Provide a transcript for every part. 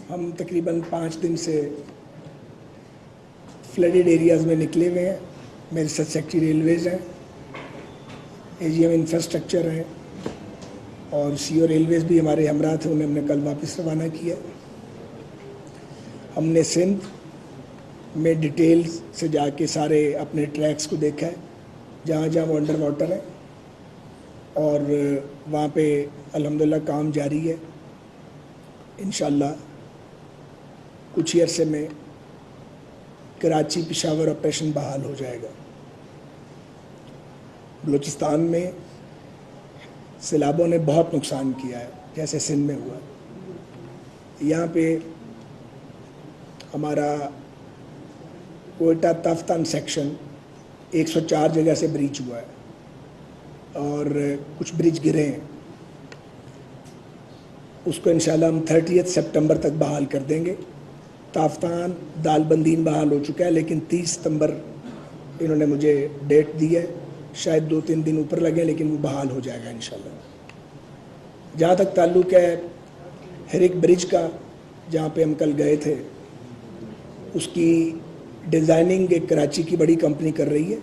ہم تقریباً 5 دن سے فلڈڈ ایریاز میں نکلے ہوئے ہیں. میرے ساتھ سیکٹری ریلویز ہیں, اے جی ایم انفراسٹرکچر ہیں, اور سی او ریلویز بھی ہمارے ہمراہ تھے. انہیں ہم نے کل واپس روانہ کیا. ہم نے سندھ میں ڈیٹیل سے جا کے سارے اپنے ٹریکس کو دیکھا ہے جہاں جہاں وہ انڈر واٹر ہے, اور وہاں پہ الحمدللہ کام جاری ہے. انشاءاللہ کچھ ہی عرصے میں کراچی پشاور آپریشن بحال ہو جائے گا. بلوچستان میں سیلابوں نے بہت نقصان کیا ہے, جیسے سندھ میں ہوا. یہاں پہ ہمارا کوئٹہ تفتان سیکشن 104 جگہ سے بریچ ہوا ہے, اور کچھ برج گرے ہیں. اس کو انشاءاللہ ہم 30 سپٹمبر تک بحال کر دیں گے. تافتان دال بندین بحال ہو چکا ہے, لیکن 30 ستمبر انہوں نے مجھے ڈیٹ دی ہے. شاید 2-3 دن اوپر لگے, لیکن وہ بحال ہو جائے گا انشاءاللہ. جہاں تک تعلق ہے ہرک برج کا, جہاں پہ ہم کل گئے تھے, اس کی ڈیزائننگ ایک کراچی کی بڑی کمپنی کر رہی ہے.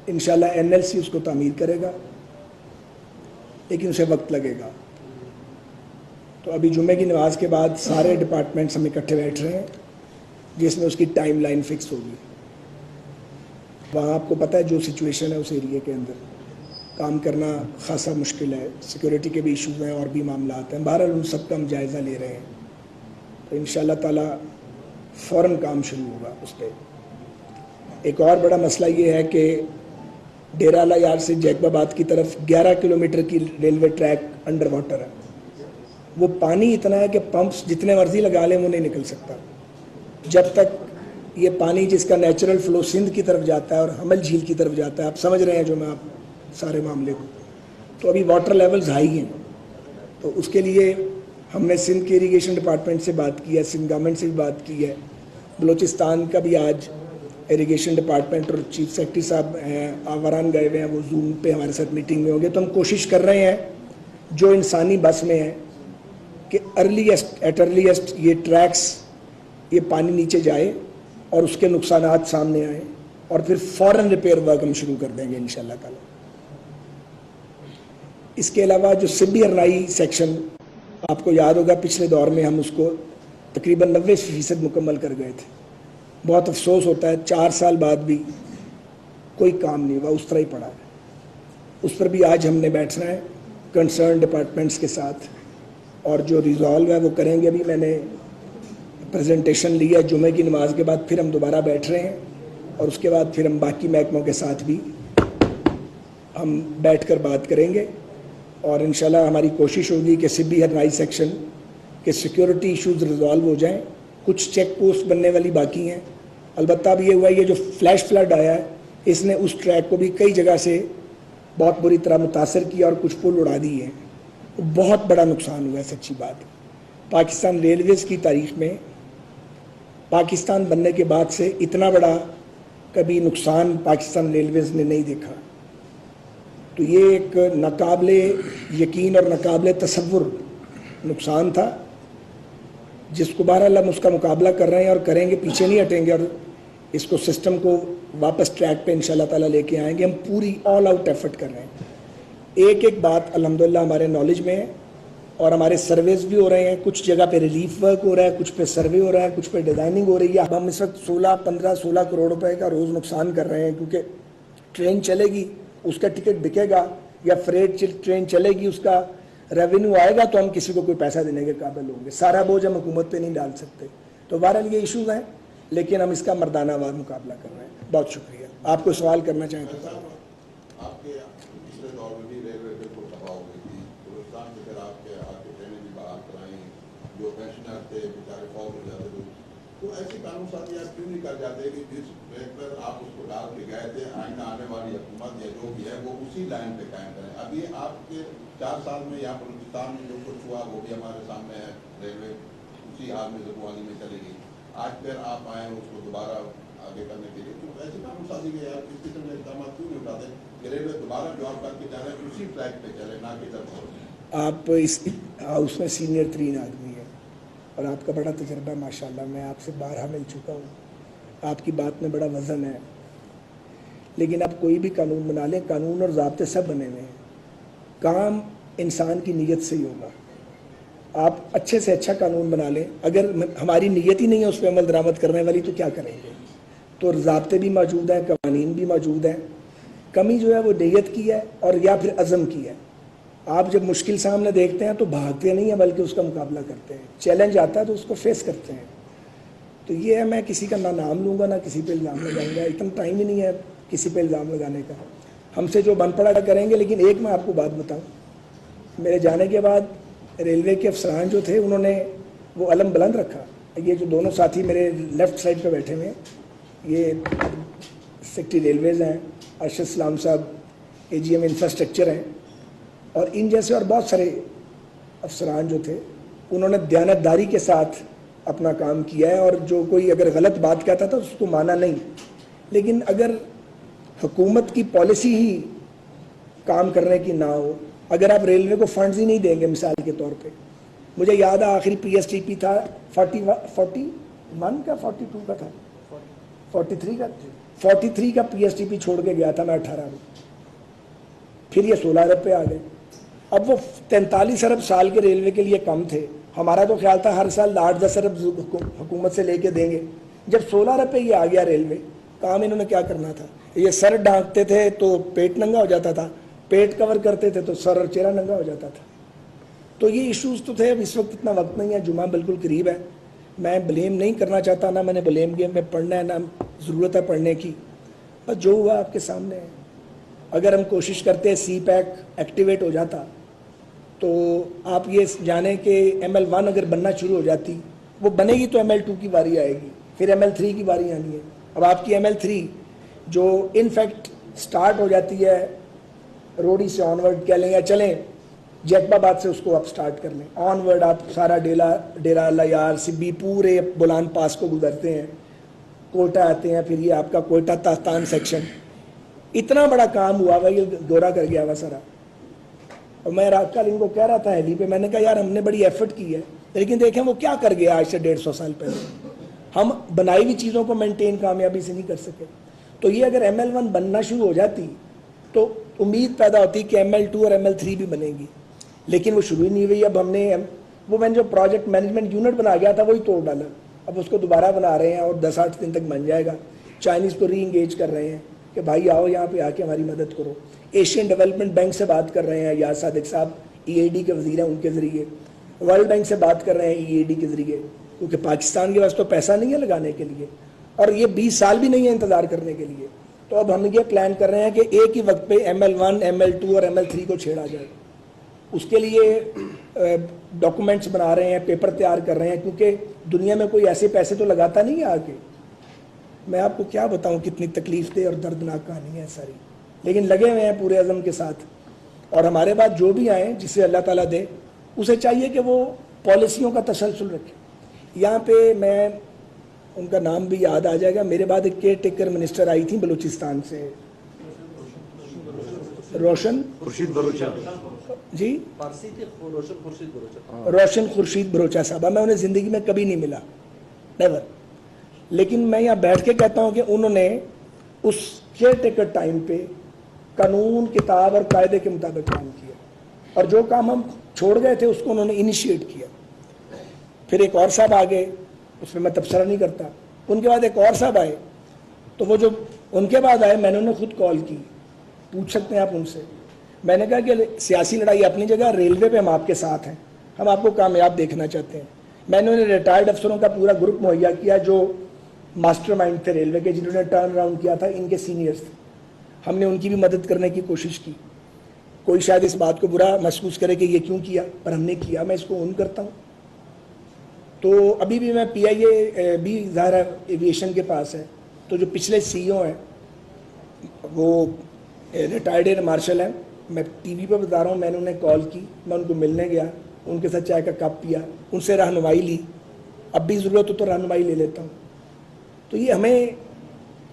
انشاءاللہ این ایل سی اس کو تعمیر کرے گا, لیکن اسے وقت لگے گا. تو ابھی جمعے کی نماز کے بعد سارے ڈپارٹمنٹس ہم اکٹھے بیٹھ رہے ہیں, جس میں اس کی ٹائم لائن فکس ہوگی. وہاں آپ کو پتہ ہے جو سچویشن ہے اس ایریے کے اندر کام کرنا خاصا مشکل ہے. سیکورٹی کے بھی ایشوز ہیں اور بھی معاملات ہیں. بہرحال ان سب کا ہم جائزہ لے رہے ہیں. تو انشاءاللہ تعالیٰ فوراً کام شروع ہوگا اس پہ. ایک اور بڑا مسئلہ یہ ہے کہ ڈیرالہ یار سے جیکب آباد کی طرف 11 کلومیٹر کی ریلوے ٹریک انڈر واٹر ہے. وہ پانی اتنا ہے کہ پمپس جتنے مرضی لگا لیں وہ نہیں نکل سکتا. جب تک یہ پانی جس کا نیچرل فلو سندھ کی طرف جاتا ہے اور حمل جھیل کی طرف جاتا ہے, آپ سمجھ رہے ہیں جو میں آپ سارے معاملے کو, تو ابھی واٹر لیولز ہائی ہیں. تو اس کے لیے ہم نے سندھ کے اریگیشن ڈپارٹمنٹ سے بات کی ہے, سندھ گورنمنٹ سے بھی بات کی ہے. بلوچستان کا بھی آج اریگیشن ڈپارٹمنٹ اور چیف سیکرٹری صاحب ہیں آوران گئے ہوئے ہیں, وہ زوم پہ ہمارے ساتھ میٹنگ میں ہوں گے. تو ہم کوشش کر رہے ہیں جو انسانی بس میں ہے کہ ارلیسٹ یہ ٹریکس, یہ پانی نیچے جائے اور اس کے نقصانات سامنے آئیں, اور پھر فوراً ریپیئر ورک ہم شروع کر دیں گے انشاءاللہ تعالی. اس کے علاوہ جو سبی ارنائی سیکشن آپ کو یاد ہوگا, پچھلے دور میں ہم اس کو تقریباً 90% مکمل کر گئے تھے. بہت افسوس ہوتا ہے 4 سال بعد بھی کوئی کام نہیں ہوا, اس طرح ہی پڑا ہے. اس پر بھی آج ہم نے بیٹھنا ہے کنسرن ڈپارٹمنٹس کے ساتھ, اور جو ریزالو ہے وہ کریں گے. ابھی میں نے پریزنٹیشن لی ہے, جمعے کی نماز کے بعد پھر ہم دوبارہ بیٹھ رہے ہیں, اور اس کے بعد پھر ہم باقی محکموں کے ساتھ بھی ہم بیٹھ کر بات کریں گے. اور انشاءاللہ ہماری کوشش ہوگی کہ سبی ارنائی سیکشن کے سیکیورٹی ایشوز ریزالو ہو جائیں. کچھ چیک پوسٹ بننے والی باقی ہیں. البتہ اب یہ ہوا ہے, یہ جو فلیش فلڈ آیا ہے اس نے اس ٹریک کو بھی کئی جگہ سے بہت بری طرح متاثر کیا, اور کچھ پل اڑا دی ہیں. بہت بڑا نقصان ہوا ہے, سچی بات. پاکستان ریلویز کی تاریخ میں پاکستان بننے کے بعد سے اتنا بڑا کبھی نقصان پاکستان ریلویز نے نہیں دیکھا. تو یہ ایک ناقابل یقین اور ناقابل تصور نقصان تھا, جس کو بہرحال ہم اس کا مقابلہ کر رہے ہیں اور کریں گے, پیچھے نہیں ہٹیں گے, اور اس کو سسٹم کو واپس ٹریک پہ انشاءاللہ تعالیٰ لے کے آئیں گے. ہم پوری آل آؤٹ ایفرٹ کر رہے ہیں. ایک ایک بات الحمدللہ ہمارے نالج میں ہے, اور ہمارے سرویز بھی ہو رہے ہیں. کچھ جگہ پہ ریلیف ورک ہو رہا ہے, کچھ پہ سروے ہو رہا ہے, کچھ پہ ڈیزائننگ ہو رہی ہے. اب ہم اس وقت 15-16 کروڑ روپے کا روز نقصان کر رہے ہیں, کیونکہ ٹرین چلے گی اس کا ٹکٹ بکے گا, یا فریٹ ٹرین چلے گی اس کا ریونیو آئے گا, تو ہم کسی کو کوئی پیسہ دینے کے قابل ہوں گے. سارا بوجھ ہم حکومت پہ نہیں ڈال سکتے. تو بہرحال یہ ایشوز ہیں, لیکن ہم اس کا مردانہ وار مقابلہ کر رہے ہیں. بہت شکریہ. آپ کو سوال کرنا چاہیں تو آپ کے پچھلے دور میں بھی ریلوے بالکل تباہ ہو گئی تھی. بلوچستان سے پھر آپ کے ٹرینیں بھی بحال کرائیں, جو پینشنر تھے بیچارے فوت ہو جاتے تھے. تو ایسی قانون سازی آپ کیوں نہیں کر جاتے کہ جس ٹریک پر آپ اس کو ڈال کے گئے تھے, آئندہ آنے والی حکومت یا جو بھی ہے وہ اسی لائن پہ قائم کریں. ابھی آپ کے 4 سال میں یہاں بلوچستان میں جو کچھ ہوا وہ بھی ہمارے سامنے ہے. ریلوے اسی حال میں زبوالی میں چلے گی. آج پھر آپ آئے اس کو دوبارہ آگے کرنے کے لیے, تو ایسی قانون سازی کے آپ اس قسم کے اقدامات کیوں نہیں اٹھاتے کہ ریلوے دوبارہ جاب کر کے جا رہے ہیں اسی ٹریک پہ چلے, نہ کہ جب آپ اس ہاؤس میں سینئر ترین آدمی ہیں, اور آپ کا بڑا تجربہ ہے ماشاءاللہ. میں آپ سے بارہا مل چکا ہوں, آپ کی بات میں بڑا وزن ہے. لیکن آپ کوئی بھی قانون بنا لیں, قانون اور ضابطے سب بنے ہوئے ہیں, کام انسان کی نیت سے ہی ہوگا. آپ اچھے سے اچھا قانون بنا لیں, اگر ہماری نیت ہی نہیں ہے اس پہ عمل درآمد کرنے والی تو کیا کریں گے. تو ضابطے بھی موجود ہیں, قوانین بھی موجود ہیں. کمی جو ہے وہ نیت کی ہے اور یا پھر عزم کی ہے. آپ جب مشکل سامنے دیکھتے ہیں تو بھاگتے نہیں ہیں بلکہ اس کا مقابلہ کرتے ہیں. چیلنج آتا ہے تو اس کو فیس کرتے ہیں. تو یہ ہے, میں کسی کا نہ نام لوں گا نہ کسی پہ الزام لگاؤں گا, اتنا ٹائم ہی نہیں ہے کسی پہ الزام لگانے کا. ہم سے جو بن پڑا کریں گے. لیکن ایک میں آپ کو بات بتاؤں, میرے جانے کے بعد ریلوے کے افسران جو تھے انہوں نے وہ علم بلند رکھا. یہ جو دونوں ساتھی میرے لیفٹ سائڈ پہ بیٹھے ہوئے ہیں, یہ سیکٹری ریلویز ہیں, ارشد سلام صاحب AGM انفراسٹرکچر ہیں, اور ان جیسے اور بہت سارے افسران جو تھے انہوں نے دیانتداری کے ساتھ اپنا کام کیا ہے. اور جو کوئی اگر غلط بات کہتا تھا اس کو مانا نہیں. لیکن اگر حکومت کی پالیسی ہی کام کرنے کی نہ ہو, اگر آپ ریلوے کو فنڈز ہی نہیں دیں گے, مثال کے طور پہ مجھے یاد ہے آخری PSTP تھا 41 کا 42 کا تھا 43 کا PSTP چھوڑ کے گیا تھا میں 18 میں, پھر یہ 16 ارب پہ آ گئے. اب وہ 43 ارب سال کے ریلوے کے لیے کم تھے. ہمارا تو خیال تھا ہر سال 8-10 ارب حکومت سے لے کے دیں گے. جب 16 ارب پہ یہ آ گیا ریلوے, کام انہوں نے کیا کرنا تھا, یہ سر ڈھانکتے تھے تو پیٹ ننگا ہو جاتا تھا, پیٹ کور کرتے تھے تو سر اور چہرہ ننگا ہو جاتا تھا. تو یہ ایشوز تو تھے. اب اس وقت اتنا وقت نہیں ہے, جمعہ بالکل قریب ہے. میں بلیم نہیں کرنا چاہتا, نہ میں نے بلیم گیم میں پڑھنا ہے, نہ ضرورت ہے پڑھنے کی. بس جو ہوا آپ کے سامنے ہے. اگر ہم کوشش کرتے CPAC ایکٹیویٹ ہو جاتا تو آپ یہ جانیں کہ ML1 اگر بننا شروع ہو جاتی, وہ بنے گی تو ML2 کی باری آئے گی, پھر ML3 کی باری آنی ہے. اب آپ کی ML3 جو انفیکٹ سٹارٹ ہو جاتی ہے روڈی سے آن ورڈ, کہہ لیں یا چلیں جیکب آباد سے اس کو آپ سٹارٹ کر لیں, آن ورڈ آپ سارا ڈیرا اللہ یار سبی پورے بولان پاس کو گزرتے ہیں, کوئٹہ آتے ہیں, پھر یہ آپ کا کوئٹہ تاستان سیکشن. اتنا بڑا کام ہوا ہوا, یہ دورہ کر گیا ہوا سارا. اور میں رات کل ان کو کہہ رہا تھا ہیلی پہ, میں نے کہا یار ہم نے بڑی ایفرٹ کی ہے, لیکن دیکھیں وہ کیا کر گیا آج سے 150 سال پہلے. ہم بنائی ہوئی چیزوں کو مینٹین کامیابی سے نہیں کر سکے. تو یہ اگر ML1 بننا شروع ہو جاتی تو امید پیدا ہوتی کہ ML2 اور ML3 بھی بنے گی, لیکن وہ شروع ہی نہیں ہوئی. اب ہم نے وہ میں جو پروجیکٹ مینجمنٹ یونٹ بنا گیا تھا وہی توڑ ڈالا. اب اس کو دوبارہ بنا رہے ہیں اور 10-8 دن تک بن جائے گا. چائنیز کو ری انگیج کر رہے ہیں کہ بھائی آؤ یہاں پہ آ کے ہماری مدد کرو. ایشین ڈیولپمنٹ بینک سے بات کر رہے ہیں, یار صادق صاحب EAD کے وزیر ہیں, ان کے ذریعے. ورلڈ بینک سے بات کر رہے ہیں EAD کے ذریعے, کیونکہ پاکستان کے پاس تو پیسہ نہیں ہے لگانے کے لیے, اور یہ 20 سال بھی نہیں ہے انتظار کرنے کے لیے. تو اب ہم یہ پلان کر رہے ہیں کہ ایک ہی وقت پہ ML1, ML2 اور ML3 کو چھیڑا جائے. اس کے لیے ڈاکومنٹس بنا رہے ہیں, پیپر تیار کر رہے ہیں, کیونکہ دنیا میں کوئی ایسے پیسے تو لگاتا نہیں ہے آگے. میں آپ کو کیا بتاؤں کتنی تکلیف دہ اور دردناک کہانی ہے ساری, لیکن لگے ہوئے ہیں پورے عزم کے ساتھ. اور ہمارے بعد جو بھی آئیں, جسے اللہ تعالیٰ دے, اسے چاہیے کہ وہ پالیسیوں کا تسلسل رکھے. یہاں پہ میں ان کا نام بھی یاد آ جائے گا, میرے بعد ایک کیئر ٹیکر منسٹر آئی تھی بلوچستان سے, روشن خورشید بروچا صاحبہ. میں انہیں زندگی میں کبھی نہیں ملا, نیور. لیکن میں یہاں بیٹھ کے کہتا ہوں کہ انہوں نے اس کیئر ٹیکر ٹائم پہ قانون, کتاب اور قاعدے کے مطابق کام کیا, اور جو کام ہم چھوڑ گئے تھے اس کو انہوں نے انیشیٹ کیا. پھر ایک اور صاحب آگے, اس میں میں تبصرہ نہیں کرتا. ان کے بعد ایک اور صاحب آئے, تو وہ جو ان کے بعد آئے میں نے انہیں خود کال کی, پوچھ سکتے ہیں آپ ان سے. میں نے کہا کہ سیاسی لڑائی اپنی جگہ, ریلوے پہ ہم آپ کے ساتھ ہیں, ہم آپ کو کامیاب دیکھنا چاہتے ہیں. میں نے انہیں ریٹائرڈ افسروں کا پورا گروپ مہیا کیا جو ماسٹر مائنڈ تھے ریلوے کے, جنہوں نے ٹرن اراؤنڈ کیا تھا, ان کے سینئرز تھے. ہم نے ان کی بھی مدد کرنے کی کوشش کی. کوئی شاید اس بات کو برا محسوس کرے کہ یہ کیوں کیا, پر ہم نے کیا, میں اس کو اون کرتا ہوں. تو ابھی بھی میں PIA بھی ظاہر ایویشن کے پاس ہے, تو جو پچھلے CEO ہیں وہ ریٹائرڈ ایئر مارشل ہیں. میں TV پہ بتا رہا ہوں, میں نے انہیں کال کی, میں ان کو ملنے گیا, ان کے ساتھ چائے کا کپ پیا, ان سے رہنمائی لی. اب بھی ضرورت ہو تو رہنمائی لے لیتا ہوں. تو یہ ہمیں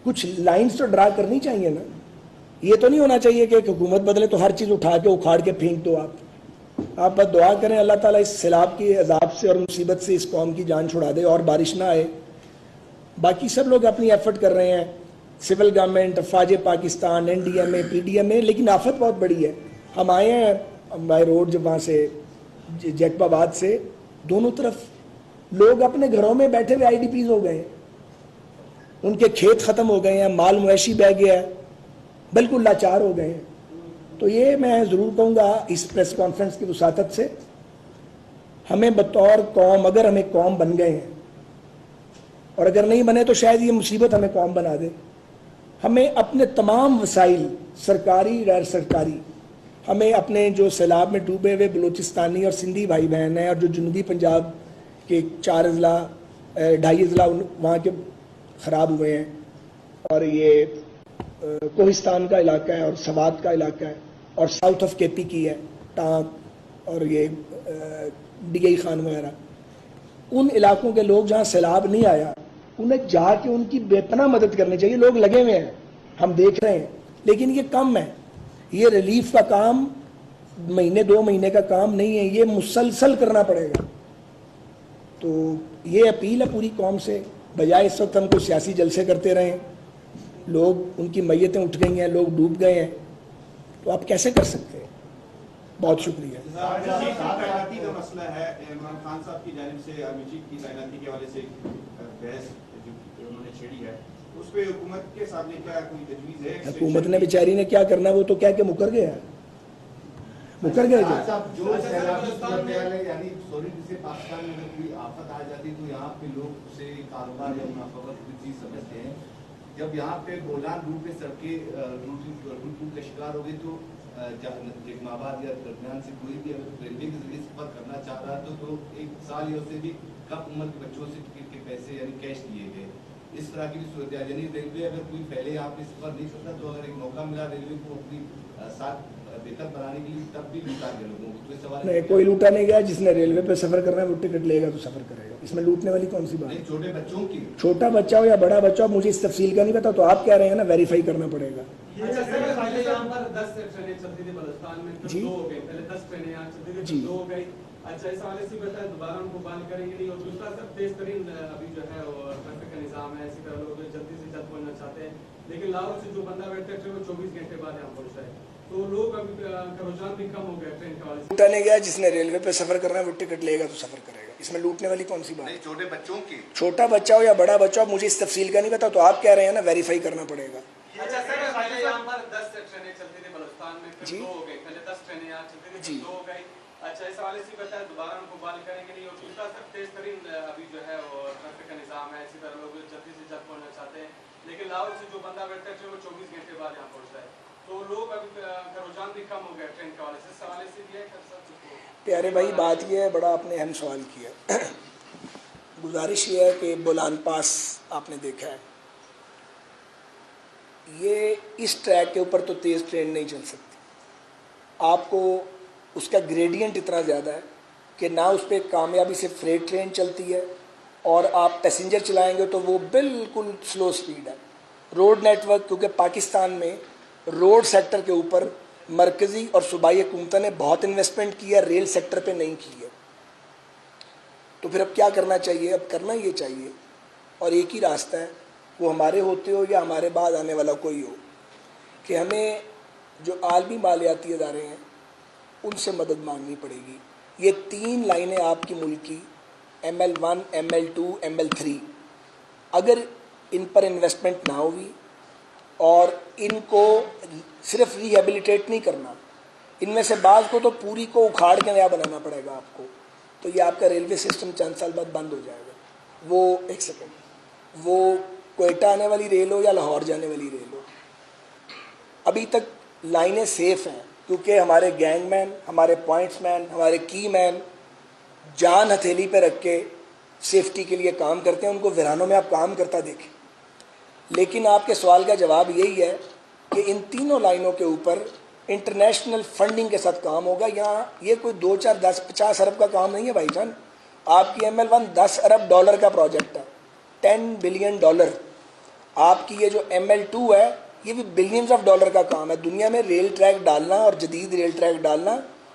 کچھ لائنز تو ڈرا کرنی چاہیے نا. یہ تو نہیں ہونا چاہیے کہ ایک حکومت بدلے تو ہر چیز اٹھا کے اکھاڑ کے پھینک دو آپ. آپ بس دعا کریں اللہ تعالیٰ اس سیلاب کی عذاب سے اور مصیبت سے اس قوم کی جان چھڑا دے اور بارش نہ آئے. باقی سب لوگ اپنی ایفرٹ کر رہے ہیں, سول گورنمنٹ, افواج پاکستان, NDMA, PDMA, لیکن آفت بہت بڑی ہے. ہم آئے ہیں بائی روڈ جب وہاں سے جیکب آباد سے, دونوں طرف لوگ اپنے گھروں میں بیٹھے ہوئے IDPs ہو گئے ہیں, ان کے کھیت ختم ہو گئے ہیں, مال مویشی بہ گیا ہے, بالکل لاچار ہو گئے ہیں. تو یہ میں ضرور کہوں گا اس پریس کانفرنس کی وساطت سے, ہمیں بطور قوم, اگر ہمیں قوم بن گئے ہیں اور اگر نہیں بنے تو شاید یہ مصیبت ہمیں قوم بنا دے, ہمیں اپنے تمام وسائل سرکاری غیر سرکاری, ہمیں اپنے جو سیلاب میں ڈوبے ہوئے بلوچستانی اور سندھی بھائی بہن ہیں اور جو جنوبی پنجاب کے 4 اضلاع 2.5 اضلاع وہاں کے خراب ہوئے ہیں, اور یہ کوہستان کا علاقہ ہے اور سوات کا علاقہ ہے اور ساؤتھ آف KP کی ہے, ٹانک اور یہ ڈگئی خان وغیرہ, ان علاقوں کے لوگ جہاں سیلاب نہیں آیا انہیں جا کے ان کی بے پناہ مدد کرنی چاہیے. لوگ لگے ہوئے ہیں, ہم دیکھ رہے ہیں, لیکن یہ کم ہے. یہ ریلیف کا کام مہینے 2 مہینے کا کام نہیں ہے, یہ مسلسل کرنا پڑے گا. تو یہ اپیل ہے پوری قوم سے, بجائے اس وقت ہم کو سیاسی جلسے کرتے رہیں, لوگ ان کی میتیں اٹھ گئی ہیں, لوگ ڈوب گئے ہیں, تو آپ کیسے کر سکتے ہیں. بہت شکریہ. تعیناتی کا مسئلہ ہے, عمران خان صاحب کی جانب سے آرمی چیف کی تعیناتی کے حوالے سے بحث جو انہوں نے چھیڑی ہے, اس پہ حکومت کے سامنے کیا کوئی تجویز ہے؟ حکومت نے بیچاری نے کیا کرنا, وہ تو کیا کہ مکر گیا, مکر گئے. جو یعنی سوری جسے پاکستان میں کوئی آفت آ جاتی تو یہاں پہ لوگ اسے کاروبار یا منافعت کی چیز سمجھتے ہیں. جب یہاں پہ بولان روٹ پہ سڑکیں ٹوٹ کا شکار ہو گئی تو جیکب آباد یا درمیان سے کوئی بھی اگر ریلوے کے ذریعے سفر کرنا چاہ رہا تو 1 سال یا اس سے بھی کم عمر کے بچوں سے ٹکٹ کے پیسے یعنی کیش لیے گئے. اس طرح کی بھی صورتحال, یعنی ریلوے اگر کوئی پہلے آپ نے سفر نہیں کرتا تو اگر ایک موقع ملا ریلوے کو اپنی ساتھ بہتر بنانے کے لیے تب بھی لوٹا گیا لوگوں کو. تو اس سوال نہیں, کوئی لوٹا نہیں گیا. جس نے ریلوے پہ سفر کرنا ہے وہ ٹکٹ لے گا تو سفر کرے گا, اس میں لوٹنے والی کون سی بات ہے. چھوٹے بچوں کی, چھوٹا بچہ ہو یا بڑا بچہ ہو, مجھے اس تفصیل کا نہیں پتا, تو آپ کہہ رہے ہیں نا ویریفائی کرنا پڑے گا. جی, اچھا اس حوالے سے بتائیں دوبارہ ان کو بند کریں گے نہیں, اور دوسرا سر تیز ترین ابھی جو ہے ٹریفک کا نظام ہے, اسی طرح لوگ جلدی سے جلد پہنچنا چاہتے ہیں, لیکن لاہور سے جو بندہ بیٹھتا ہے وہ 24 گھنٹے بعد یہاں پہنچتا ہے, تو لوگ ابھی کا رجحان بھی کم ہو گیا ٹرین کے حوالے سے. لوٹا نہیں گیا. جس نے ریلوے پہ سفر کرنا ہے وہ ٹکٹ لے گا تو سفر کرے گا, اس میں لوٹنے والی کون سی بات ہے. چھوٹے بچوں کی, چھوٹا بچہ ہو یا بڑا بچہ ہو, مجھے اس تفصیل کا نہیں پتا, تو آپ کہہ رہے ہیں نا ویریفائی کرنا پڑے گا. اچھا سر, پہلے یہاں پر 10 ٹرینیں چلتی تھی بلوچستان میں, پھر جی 2 ہو گئی, پہلے 10 ٹرینیں یہاں چلتی تھی, جی 2 ہو گئی. اچھا, اس حوالے سے بتائیں دوبارہ ان کو بند کریں گے نہیں, اور دوسرا سر تیز ترین ابھی جو ہے ٹریفک کا نظام ہے, اسی طرح لوگ جلدی سے جلد پہنچنا چاہتے ہیں, لیکن لاہور سے جو بندہ بیٹھتا ہے وہ 24 گھنٹے بعد یہاں پہنچتا ہے, تو لوگ ابھی کا رجحان بھی کم ہو گیا ٹرین کے حوالے سے. اس حوالے سے بھی ہے پیارے بھائی, بات یہ ہے, بڑا آپ نے اہم سوال کیا. گزارش یہ ہے کہ بولان پاس آپ نے دیکھا ہے, یہ اس ٹریک کے اوپر تو تیز ٹرین نہیں چل سکتی. آپ کو اس کا گریڈینٹ اتنا زیادہ ہے کہ نہ اس پہ کامیابی سے فریٹ ٹرین چلتی ہے, اور آپ پیسنجر چلائیں گے تو وہ بالکل سلو سپیڈ ہے. روڈ نیٹ ورک, کیونکہ پاکستان میں روڈ سیکٹر کے اوپر مرکزی اور صوبائی حکومتوں نے بہت انویسٹمنٹ کی ہے, ریل سیکٹر پہ نہیں کی ہے. تو پھر اب کیا کرنا چاہیے؟ اب کرنا یہ چاہیے, اور ایک ہی راستہ ہے, وہ ہمارے ہوتے ہو یا ہمارے بعد آنے والا کوئی ہو, کہ ہمیں جو عالمی مالیاتی ادارے ہیں ان سے مدد مانگنی پڑے گی. یہ 3 لائنیں آپ کی ملک کی ML1, ML2, ML3, اگر ان پر انویسٹمنٹ نہ ہوگی اور ان کو صرف ریہیبلیٹیٹ نہیں کرنا, ان میں سے بعض کو تو پوری کو اکھاڑ کے نیا بنانا پڑے گا آپ کو, تو یہ آپ کا ریلوے سسٹم چند سال بعد بند ہو جائے گا. وہ ایک سیکنڈ, وہ کوئٹہ آنے والی ریل ہو یا لاہور جانے والی ریل ہو, ابھی تک لائنیں سیف ہیں, کیونکہ ہمارے گینگ مین, ہمارے پوائنٹس مین, ہمارے کی مین جان ہتھیلی پہ رکھ کے سیفٹی کے لیے کام کرتے ہیں. ان کو ویرانوں میں آپ کام کرتا دیکھیں. لیکن آپ کے سوال کا جواب یہی ہے کہ ان تینوں لائنوں کے اوپر انٹرنیشنل فنڈنگ کے ساتھ کام ہوگا. یہاں یہ کوئی 2, 4, 10, 50 ارب کا کام نہیں ہے بھائی جان. آپ کی ML1 $10 ارب کا پروجیکٹ ہے, $10 بلین. آپ کی یہ جو ML2 ہے یہ بھی $بلینز کا کام ہے. دنیا میں ریل ٹریک ڈالنا اور جدید ریل ٹریک ڈالنا